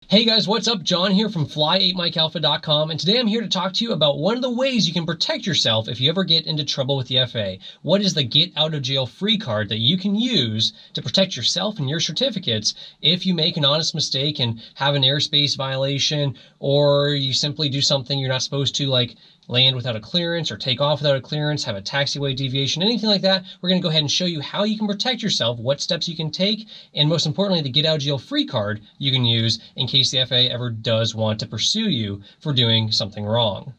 Hey guys, what's up? John here from fly8mikealpha.com, and today I'm here to talk to you about one of the ways you can protect yourself if you ever get into trouble with the FAA. What is the get out of jail free card that you can use to protect yourself and your certificates if you make an honest mistake and have an airspace violation, or you simply do something you're not supposed to, like land without a clearance or take off without a clearance, have a taxiway deviation, anything like that. We're going to go ahead and show you how you can protect yourself, what steps you can take, and most importantly, the get out of jail free card you can use in case the FAA ever does want to pursue you for doing something wrong.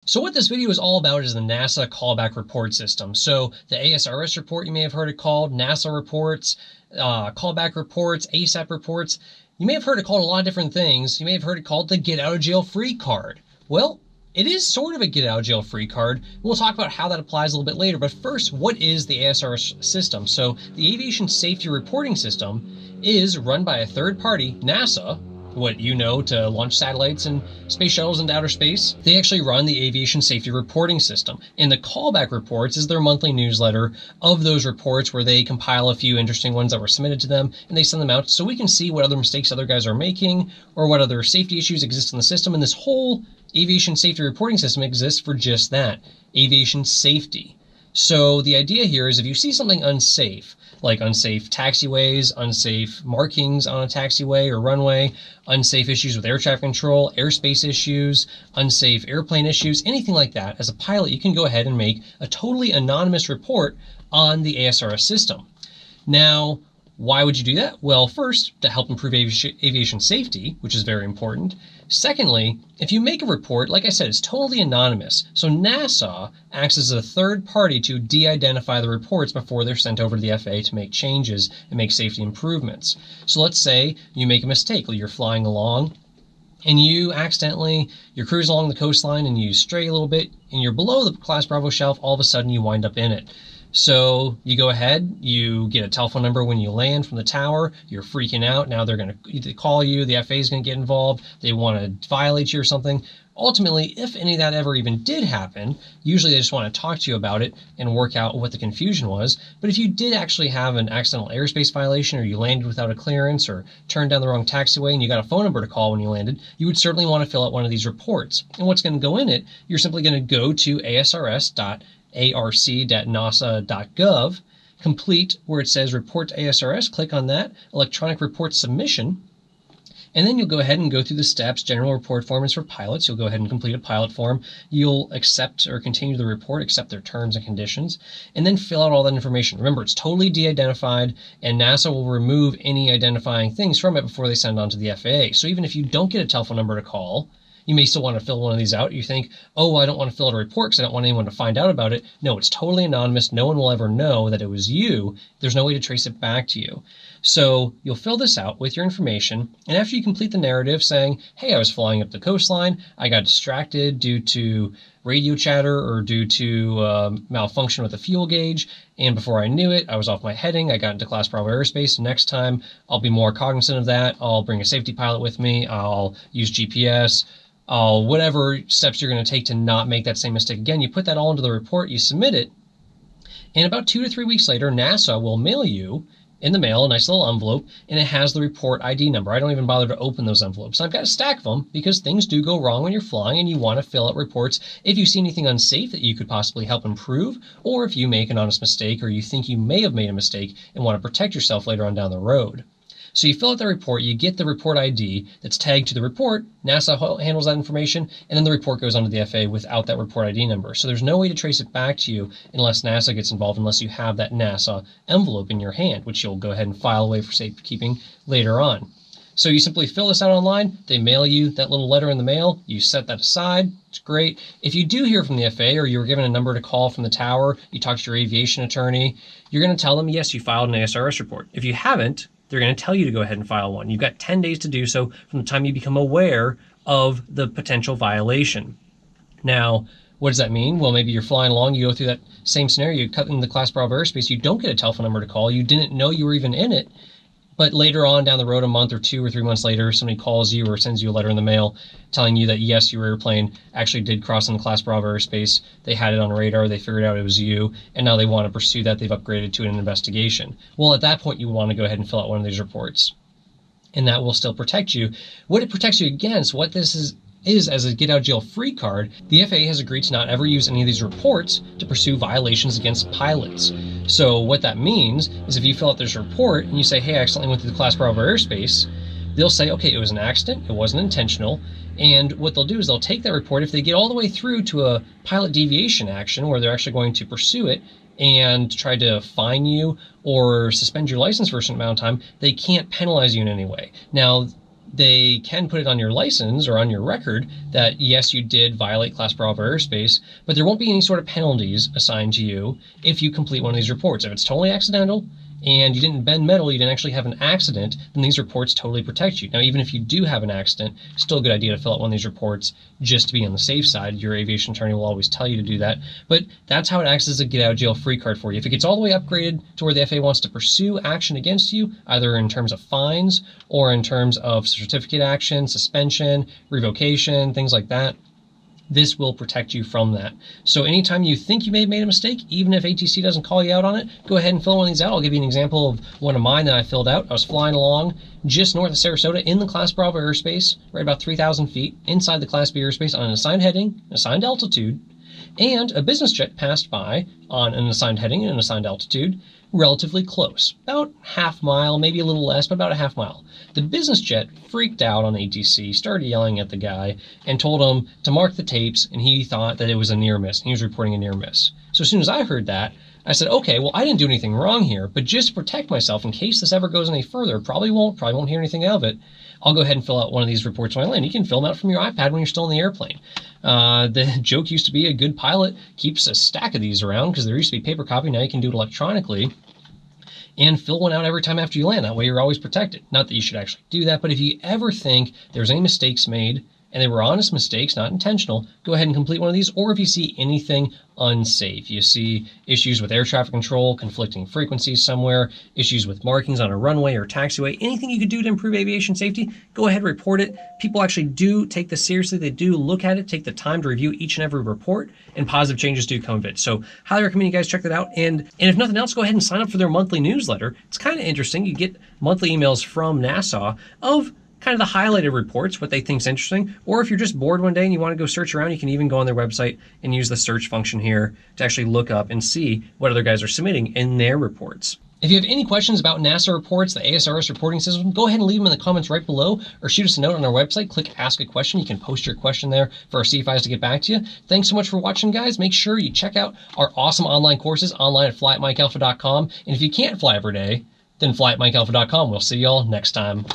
So what this video is all about is the NASA callback report system. So the ASRS report, you may have heard it called, NASA reports, callback reports, ASAP reports. You may have heard it called a lot of different things. You may have heard it called the get out of jail free card. Well, it is sort of a get out of jail free card. We'll talk about how that applies a little bit later. But first, what is the ASRS system? So the Aviation Safety Reporting System is run by a third party, NASA, what you know, to launch satellites and space shuttles into outer space. They actually run the Aviation Safety Reporting System. And the callback reports is their monthly newsletter of those reports where they compile a few interesting ones that were submitted to them and they send them out so we can see what other mistakes other guys are making or what other safety issues exist in the system. And this whole Aviation Safety Reporting System exists for just that, aviation safety. So the idea here is if you see something unsafe, like unsafe taxiways, unsafe markings on a taxiway or runway, unsafe issues with air traffic control, airspace issues, unsafe airplane issues, anything like that, as a pilot, you can go ahead and make a totally anonymous report on the ASRS system. Now, why would you do that? Well, first, to help improve aviation safety, which is very important. Secondly, if you make a report, like I said, it's totally anonymous. So NASA acts as a third party to de-identify the reports before they're sent over to the FAA to make changes and make safety improvements. So let's say you make a mistake. You're flying along and you're cruising along the coastline and you stray a little bit and you're below the Class Bravo shelf, all of a sudden you wind up in it. So you go ahead, you get a telephone number when you land from the tower, you're freaking out. Now they're going to call you, the FAA is going to get involved, they want to violate you or something. Ultimately, if any of that ever even did happen, usually they just want to talk to you about it and work out what the confusion was. But if you did actually have an accidental airspace violation or you landed without a clearance or turned down the wrong taxiway and you got a phone number to call when you landed, you would certainly want to fill out one of these reports. And what's going to go in it, you're simply going to go to asrs.arc.nasa.gov, complete where it says report to ASRS, click on that, electronic report submission, and then you'll go ahead and go through the steps. General report form is for pilots. You'll go ahead and complete a pilot form. You'll accept or continue the report, accept their terms and conditions, and then fill out all that information. Remember, it's totally de-identified, and NASA will remove any identifying things from it before they send it on to the FAA. So even if you don't get a telephone number to call, you may still want to fill one of these out. You think, oh, well, I don't want to fill out a report because I don't want anyone to find out about it. No, it's totally anonymous. No one will ever know that it was you. There's no way to trace it back to you. So you'll fill this out with your information. And after you complete the narrative saying, hey, I was flying up the coastline, I got distracted due to radio chatter or due to malfunction with the fuel gauge, and before I knew it, I was off my heading, I got into Class Bravo airspace. Next time, I'll be more cognizant of that. I'll bring a safety pilot with me. I'll use GPS. Whatever steps you're going to take to not make that same mistake again, you put that all into the report, you submit it, and about 2 to 3 weeks later, NASA will mail you in the mail a nice little envelope, and it has the report ID number. I don't even bother to open those envelopes. I've got a stack of them because things do go wrong when you're flying and you want to fill out reports if you see anything unsafe that you could possibly help improve, or if you make an honest mistake or you think you may have made a mistake and want to protect yourself later on down the road. So you fill out the report, you get the report ID that's tagged to the report, NASA handles that information, and then the report goes on to the FAA without that report ID number. So there's no way to trace it back to you unless NASA gets involved, unless you have that NASA envelope in your hand, which you'll go ahead and file away for safekeeping later on. So you simply fill this out online, they mail you that little letter in the mail, you set that aside, it's great. If you do hear from the FAA or you were given a number to call from the tower, you talk to your aviation attorney, you're going to tell them, yes, you filed an ASRS report. If you haven't, they're going to tell you to go ahead and file one. You've got 10 days to do so from the time you become aware of the potential violation. Now, what does that mean? Well, maybe you're flying along, you go through that same scenario, you cut in the Class Bravo airspace, you don't get a telephone number to call, you didn't know you were even in it, But later on down the road, a month or 2 or 3 months later, somebody calls you or sends you a letter in the mail telling you that yes, your airplane actually did cross in the Class Bravo airspace. They had it on radar, they figured out it was you, and now they want to pursue that. They've upgraded to an investigation. Well, at that point, you want to go ahead and fill out one of these reports, and that will still protect you. What it protects you against, what this is as a get-out-of-jail-free card, the FAA has agreed to not ever use any of these reports to pursue violations against pilots. So what that means is if you fill out this report and you say, hey, I accidentally went through the Class Bravo airspace, they'll say, okay, it was an accident, it wasn't intentional, and what they'll do is they'll take that report. If they get all the way through to a pilot deviation action where they're actually going to pursue it and try to fine you or suspend your license for a certain amount of time, they can't penalize you in any way. Now, they can put it on your license or on your record that, yes, you did violate Class Bravo airspace, but there won't be any sort of penalties assigned to you if you complete one of these reports. If it's totally accidental and you didn't bend metal, you didn't actually have an accident, then these reports totally protect you. Now, even if you do have an accident, still a good idea to fill out one of these reports just to be on the safe side. Your aviation attorney will always tell you to do that. But that's how it acts as a get-out-of-jail-free card for you. If it gets all the way upgraded to where the FAA wants to pursue action against you, either in terms of fines or in terms of certificate action, suspension, revocation, things like that, this will protect you from that. So anytime you think you may have made a mistake, even if ATC doesn't call you out on it, go ahead and fill one of these out. I'll give you an example of one of mine that I filled out. I was flying along just north of Sarasota in the Class Bravo airspace, right about 3,000 feet inside the Class B airspace on an assigned heading, assigned altitude, and a business jet passed by on an assigned heading and an assigned altitude, relatively close, about half mile, maybe a little less, but about a half mile. The business jet freaked out on ATC, started yelling at the guy, and told him to mark the tapes, and he thought that it was a near miss. He was reporting a near miss. So as soon as I heard that, I said, okay, well, I didn't do anything wrong here, but just to protect myself in case this ever goes any further, probably won't hear anything of it, I'll go ahead and fill out one of these reports when I land. You can fill them out from your iPad when you're still in the airplane. The joke used to be a good pilot keeps a stack of these around because there used to be paper copy. Now you can do it electronically and fill one out every time after you land. That way you're always protected. Not that you should actually do that, but if you ever think there's any mistakes made and they were honest mistakes, not intentional, go ahead and complete one of these. Or if you see anything unsafe, you see issues with air traffic control, conflicting frequencies somewhere, issues with markings on a runway or taxiway, anything you could do to improve aviation safety, go ahead and report it. People actually do take this seriously. They do look at it, take the time to review each and every report, and positive changes do come of it. So highly recommend you guys check that out. And if nothing else, go ahead and sign up for their monthly newsletter. It's kind of interesting. You get monthly emails from NASA of kind of the highlighted reports, what they think is interesting. Or if you're just bored one day and you want to go search around, you can even go on their website and use the search function here to actually look up and see what other guys are submitting in their reports. If you have any questions about NASA reports, the ASRS reporting system, go ahead and leave them in the comments right below or shoot us a note on our website. Click Ask a Question. You can post your question there for our CFIs to get back to you. Thanks so much for watching, guys. Make sure you check out our awesome online courses online at fly@mikealpha.com. And if you can't fly every day, then fly@mikealpha.com. We'll see y'all next time.